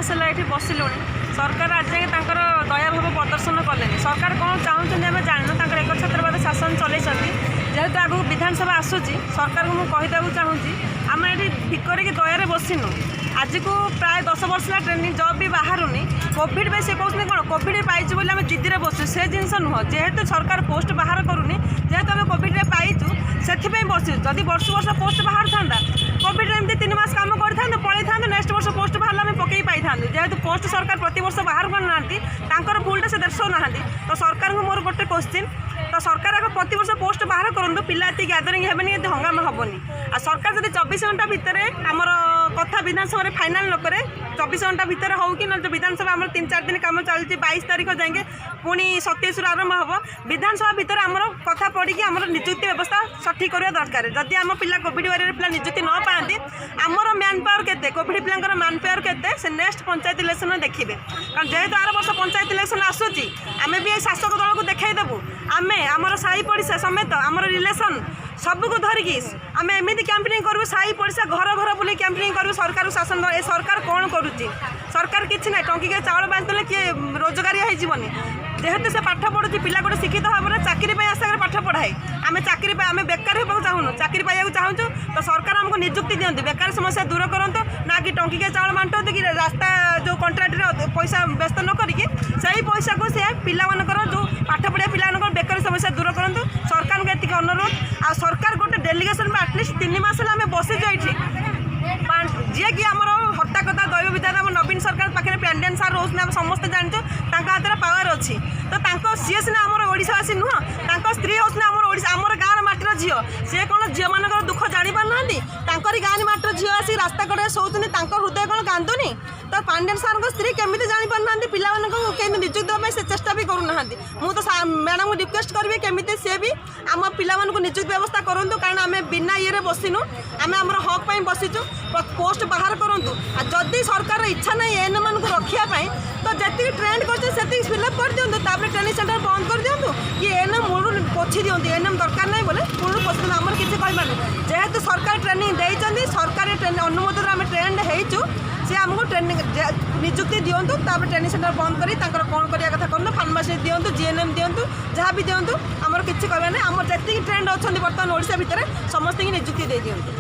मास ये बसिलु सरकार आज जाए दया भाव प्रदर्शन कले सरकार कौन चाहते आम जानू एक छत्रवाद शासन चलती जेहेतु आगू विधानसभा आसूसी सरकार को मुझे कहीदेक चाहूँगी आम ये भिकर की दयार बसिनु आज को प्राय 10 वर्ष ट्रेनिंग जॉब भी बाहर कोविड में से कहते कौन कोविड पाइचु बोली आम जिद्दी बसु से जिन नुह जेहेतु सरकार पोस्ट बाहर करूनी जेहेतु आम कोविड में पाइचु से बसु जदि वर्ष वर्ष पोस्ट बाहर था कोविड एमती 3 मास काम कर पलि था नेक्स्ट वर्ष पोस्ट बाहर आम पकई पाई था जेहेतु पोस्ट सरकार प्रति वर्ष बाहर करना भूलटा से दर्शाऊ ना तो सरकार को मोर गोटे क्वेश्चन तो सरकार प्रति वर्ष पोस्ट बाहर करूँ पिला ये गैदरिंग हेनी हंगामा हेनी आ सरकार जब 24 घंटा भितर आमर कथा विधानसभा फाइनाल नक 24 घंटा भितर हो कि ना विधानसभा आम 3-4 दिन कम चलती 22 तारीख जाएंगे पुणी 27 आरंभ हम विधानसभा भितर आमर कथा पड़ी आमर निजुक्ति व्यवस्था सठिक करवा दरकार जदि आम पिला कोविड वारियर पिला निजुक्ति न पाती आमर मैन पावर केते कोविड पिलांकर मैन पावर केते से नेक्स्ट पंचायत इलेक्शन में देखिए कारण जेहेतु आर वर्ष पंचायत इलेक्शन आसूची आम भी शासक दल को देखईदेबू आम आमर साई पड़िशा समेत आमर रिलेसन सबको धरिकी आम एमती कैंपेनिंग करूँ साई पड़िशा घर घर बुले कैंपेनिंग करूँ सरकार शासन ए सरकार कौन करुच्ची सरकार किसी ना टंकिके चाउल बांधले किए रोजगारिया होनी जेहेतु से पाठ पढ़ुची पिला गोटे शिक्षित भाव में चाकरी आशा पाठ पढ़ाए आम चाकरी आम बेकार होगा चाहूँ चाकरी पाइबा चाहूँ तो सरकार आमको निजुक्ति दिंतु बेकार समस्या दूर करूँ ना कि टंकिके चाउल बांटते कि रास्ता जो कंट्राक्टर पैसा व्यस्त न करी पैसा को सी पिलार जो पाठ पढ़िया पिला बेकार समस्या दूर करूँ सरकार को ये अनुरोध आ सरकार गोटे डेलीगेशन में आटलिस्ट 3 मास आम बसीचु जी कि आम हत्या कथा दैव विधान आम नवीन सरकार पाखे पैंडेन सार रोज आम समस्त जानचु हाथ में पावर अच्छी तो सी सीना आम ओडावासी नुह स्त्री होना आमर गाँव माटर झील सी कौन झील मान दुख जापारना गाँव माटर झील आसी रास्ता कड़े शोचुनी हृदय कौन कांदुनी तो पांडेन सार स्त्री केमी जापारना पिला निजुक्ति देवाई से चेष्टा भी करूना मुझे मैडम को रिक्वेस्ट करी केमी सी भी आम पिला निजुक्ति व्यवस्था करूँ कारण आम बिना ये बसिनु आम आम हक पर बसीचु पोस्ट बाहर करूँ जदि सरकार इच्छा ना एएनएम मान रखापी तो जी ट्रेंड कर फिलअप कर दिखाँ ट्रेनिंग सेंटर बंद कर दिखाँ कि एएनएम मूल पोछि दिखाँ एएनएम दरकार ना बोले मूल पोषण आमर किसी कहबार जेहेतु सरकार ट्रेनिंग देती सरकारी अनुमोदन आम ट्रेंड होचु सी आमको ट्रेनिंग निजुक्ति दिंतु ट्रेनिंग सेंटर बंद कर कौन करने कथा करूँ फार्मासी दिंतु जीएनएम दिंतु जहाँ भी दिंतु आमर किसी कहबार ना आम जी ट्रेंड अच्छा बर्तमान ओडिशा भितर समस्त निजुक्ति दे दिंतु।